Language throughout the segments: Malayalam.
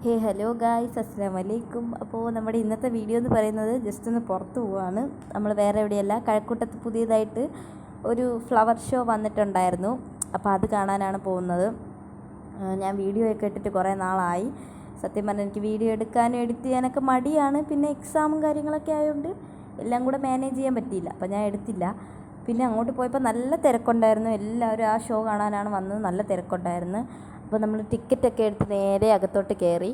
ഹലോ ഗായ്സ്, അസ്സലാമു അലൈക്കും. അപ്പോൾ നമ്മുടെ ഇന്നത്തെ വീഡിയോ എന്ന് പറയുന്നത് ജസ്റ്റ് ഒന്ന് പുറത്ത് പോവുകയാണ്. നമ്മൾ വേറെ എവിടെയല്ല, കഴക്കൂട്ടത്ത് പുതിയതായിട്ട് ഒരു ഫ്ലവർ ഷോ വന്നിട്ടുണ്ടായിരുന്നു. അപ്പോൾ അത് കാണാനാണ് പോകുന്നത്. ഞാൻ വീഡിയോ ഒക്കെ ഇട്ടിട്ട് കുറേ നാളായി. സത്യം പറഞ്ഞാൽ എനിക്ക് വീഡിയോ എടുക്കാനും എഡിറ്റ് ചെയ്യാനൊക്കെ മടിയാണ്. പിന്നെ എക്സാമും കാര്യങ്ങളൊക്കെ ആയതുകൊണ്ട് എല്ലാം കൂടെ മാനേജ് ചെയ്യാൻ പറ്റിയില്ല. അപ്പോൾ ഞാൻ എടുത്തില്ല. പിന്നെ അങ്ങോട്ട് പോയപ്പോൾ നല്ല തിരക്കുണ്ടായിരുന്നു. എല്ലാവരും ആ ഷോ കാണാനാണ് വന്നത്. നല്ല തിരക്കുണ്ടായിരുന്നു. അപ്പോൾ നമ്മൾ ടിക്കറ്റൊക്കെ എടുത്ത് നേരെ അകത്തോട്ട് കയറി.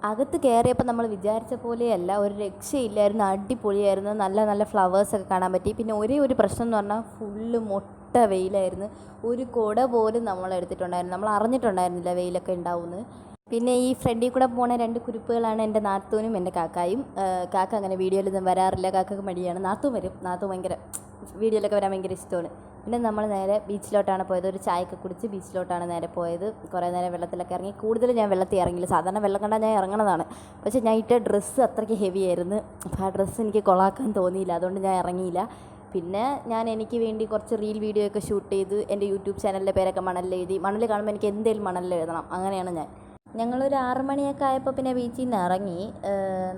അകത്ത് കയറിയപ്പോൾ നമ്മൾ വിചാരിച്ച പോലെയല്ല, ഒരു രക്ഷയില്ലായിരുന്നു. അടിപൊളിയായിരുന്നു. നല്ല നല്ല ഫ്ലവേഴ്സൊക്കെ കാണാൻ പറ്റി. പിന്നെ ഒരു പ്രശ്നം എന്ന് പറഞ്ഞാൽ ഫുള്ള് മൊട്ട വെയിലായിരുന്നു. ഒരു കുട പോലും നമ്മൾ എടുത്തിട്ടുണ്ടായിരുന്നു. നമ്മൾ അറിഞ്ഞിട്ടുണ്ടായിരുന്നില്ല വെയിലൊക്കെ ഉണ്ടാവുമെന്ന്. പിന്നെ ഈ ഫ്രണ്ടിൽ കൂടെ പോണ രണ്ട് കുരുപ്പുകളാണ് എൻ്റെ നാത്തൂനും എൻ്റെ കാക്കായും. കാക്ക അങ്ങനെ വീഡിയോയിലൊന്നും വരാറില്ല, കാക്കക്ക് മടിയാണ്. നാത്തൂൻ വരും. നാത്തൂൻ ഭയങ്കര വീഡിയോയിലൊക്കെ വരാൻ ഭയങ്കര ഇഷ്ടമാണ്. പിന്നെ നമ്മൾ നേരെ ബീച്ചിലോട്ടാണ് പോയത്. ഒരു ചായയൊക്കെ കുടിച്ച് ബീച്ചിലോട്ടാണ് നേരെ പോയത്. കുറേ നേരം വെള്ളത്തിലൊക്കെ ഇറങ്ങി. കൂടുതൽ ഞാൻ വെള്ളത്തിൽ ഇറങ്ങില്ല. സാധാരണ വെള്ളം കണ്ടാൽ ഞാൻ ഇറങ്ങണതാണ്. പക്ഷേ ഞാൻ ഇട്ട ഡ്രസ്സ് അത്രയ്ക്ക് ഹെവി ആയിരുന്നു. അപ്പോൾ ആ ഡ്രസ്സ് എനിക്ക് കൊളാക്കാൻ തോന്നിയില്ല. അതുകൊണ്ട് ഞാൻ ഇറങ്ങിയില്ല. പിന്നെ ഞാൻ എനിക്ക് വേണ്ടി കുറച്ച് റീൽ വീഡിയോ ഒക്കെ ഷൂട്ട് ചെയ്ത് എൻ്റെ യൂട്യൂബ് ചാനലിൻ്റെ പേരൊക്കെ മണലിൽ എഴുതി. മണൽ കാണുമ്പോൾ എനിക്ക് എന്തെങ്കിലും മണലിൽ എഴുതണം. അങ്ങനെയാണ് ഞാൻ. ഞങ്ങളൊരു 6 മണിയൊക്കെ ആയപ്പോൾ പിന്നെ ബീച്ചിൽ നിന്ന് ഇറങ്ങി.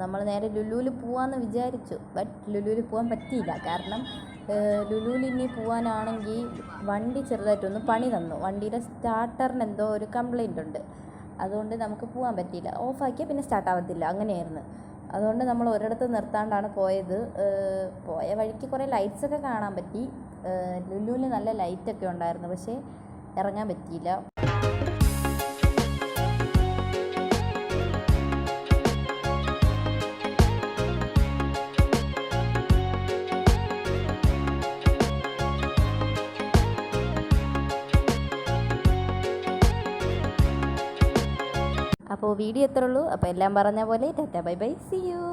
നമ്മൾ നേരെ ലുലുവിൽ പോകാമെന്ന് വിചാരിച്ചു. ബട്ട് ലുലുവിൽ പോകാൻ പറ്റിയില്ല. കാരണം ലുലുവിൽ ഇനി പോകാനാണെങ്കിൽ വണ്ടി ചെറുതായിട്ടൊന്ന് പണി തന്നു. വണ്ടിയുടെ സ്റ്റാർട്ടറിന് എന്തോ ഒരു കംപ്ലൈൻ്റ് ഉണ്ട്. അതുകൊണ്ട് നമുക്ക് പോകാൻ പറ്റിയില്ല. ഓഫാക്കിയാൽ പിന്നെ സ്റ്റാർട്ടാവത്തില്ല. അങ്ങനെയായിരുന്നു. അതുകൊണ്ട് നമ്മൾ ഒരിടത്ത് നിർത്താണ്ടാണ് പോയത്. പോയ വഴിക്ക് കുറേ ലൈറ്റ്സൊക്കെ കാണാൻ പറ്റി. ലുലുവിൽ നല്ല ലൈറ്റൊക്കെ ഉണ്ടായിരുന്നു. പക്ഷേ ഇറങ്ങാൻ പറ്റിയില്ല. അപ്പോൾ വീഡിയോ എത്ര ഉള്ളൂ. അപ്പോൾ എല്ലാം പറഞ്ഞ പോലെ tata bye bye, see U.